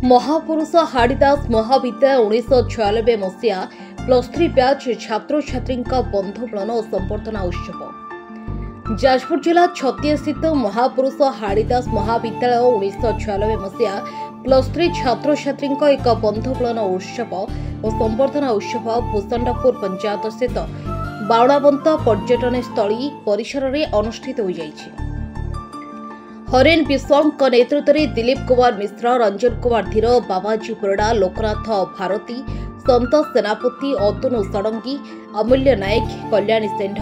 महापुरुष हाड़ीदास महाविद्यालय 1996 मसीहा +3 बैच छात्र छात्री बंधुमिलन और संबर्धना उत्सव जाजपुर जिला छतिया स्थित महापुरुष हाड़ीदास महाविद्यालय 1996 मसीहा +3 छात्र छात्री एक बंधुमिलन उत्सव और संबर्धना उत्सव भूषंडपुर पंचायत स्थित बावणाबंत पर्यटन स्थली परिसर में अनुष्ठित हो जाइछि। हरेन विश्वाम नेतृत्व में दिलीप कुमार मिश्र, रंजन कुमार धीर, बाबाजी परिड़ा, लोकनाथ भारती, संतोष सेनापति, अतनु षडंगी, अमूल्य नायक, कल्याणी सेठ,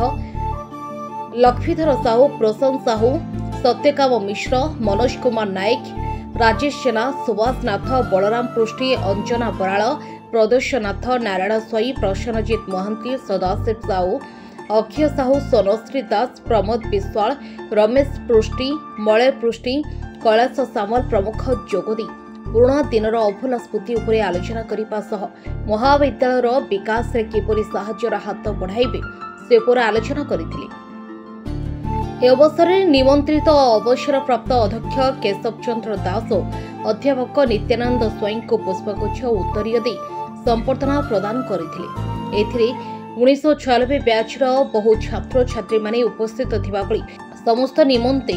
लक्ष्मीधर साहू, प्रशांत साहू, सत्यकाम मिश्र, मनोज कुमार नायक, राजेश जेना, सुभाष नाथ, बलराम पृष्टि, अंजना बराड़, प्रदोष नाथ, नारायण स्वाई, प्रसन्नजित महांती, सदाशिव साहू, अक्षय साहू, सोनश्री दास, प्रमोद विश्वाल, रमेश पृष्टि, मलय पृष्टि, कैलाश सामल प्रमुख जोगदी पुराणा दिनर अभूला स्मृति उपरे आलोचना करने सह महाविद्यालय विकास रे किपरि साहाय्यर हाथ बढ़ाइबे से उपर आलोचना करथिले। ए अवसर में निमंत्रित अवसरप्राप्त अध्यक्ष केशव चंद्र दास और अध्यापक नित्यानंद स्वाई को पुष्पगुच्छ उत्तरीय दे संबर्धना प्रदान करथिले। एथिरे 1996 बैचर बहु छात्र छात्री माने उपस्थित थिबा बळी समस्त निमंते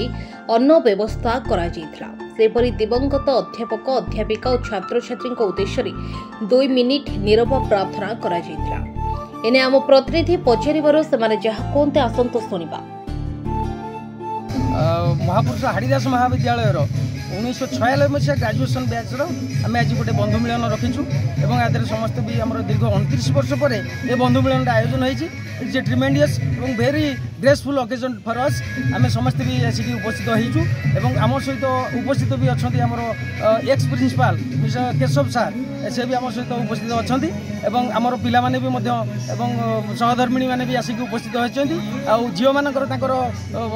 अन्न व्यवस्था करा जैतला। सेपरि दिवंगत अध्यापक अध्यापिका और छात्र छात्री उद्देश्य 2 मिनिट नीरव प्रार्थना करा जैतला। एने आम प्रतिनिधि पचारिबारो सेमाने जहा कोनते आसंतो सुनिबा। महापुरुष हाड़ीदास महाविद्यालय 1996 मसीहा ग्राजुएसन बैच आम आज गोटे बंधु मिलन रखीचु एवं आदि समस्त भी आम दीर्घ 29 वर्ष पर यह बंधु मिलन आयोजन होती इट्स ए ट्रिमेंडियस और very graceful occasion for us. आम समस्त भी आसिक उपस्थित होइचु एवं आम सहित उपस्थित भी अच्छा आमर एक्स प्रिंसिपाल मिस्टर केशव सार से भी आम सहित उपस्थित अच्छा एवं आमर पिला माने भी एवं सहधर्मिणी माने भी आसिक उपस्थित होती आउ झील मानकर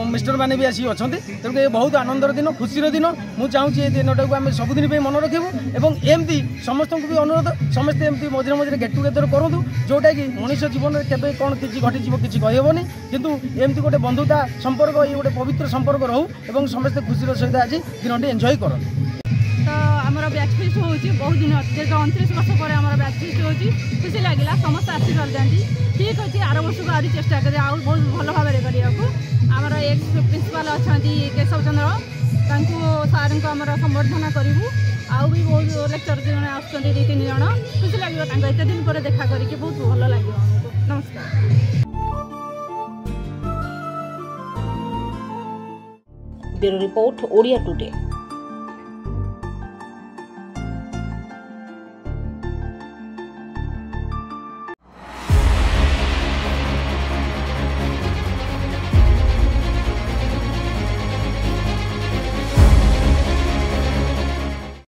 मिस्टर माने भी आसिक अच्छा तेणुक ये बहुत आनंदर दिन खुशीर दिन मुझे चाहूँगी ये दिन टाक आम सबुदिन मन रखू और एमती समस्त को भी अनुरोध समस्ते एमती मझे मझे गेट टुगेदर करूँ जोटा कि मनुष्य जीवन में केवे कौन किसी घटी किसी कहबनी किंतु एमती गोटे बंधुता संपर्क ये गोटे पवित्र संपर्क रहू और समस्ते खुशी सहित आज दिन एंजॉय करूँ। तो आमर बैच फिस्ट हो बहुत दिन दीर्घ 29 वर्ष पर आमर बैच फिस्ट हो खुशी लगे समस्त आशीर्वाद जाती ठीक अच्छे आर वर्ष को आज चेष्टा करें आउ बहुत भल भाव करने आमर एक्स प्रिंसिपाल अच्छा केशव चंद्र सार को आमर संबर्धना करूँ आउ भी बहुत लेक्चर जो आसुँच 2-3 जन खुशी लगे एत दिन पर देखा करके बहुत भल लगे। नमस्कार। Bureau report Odia today.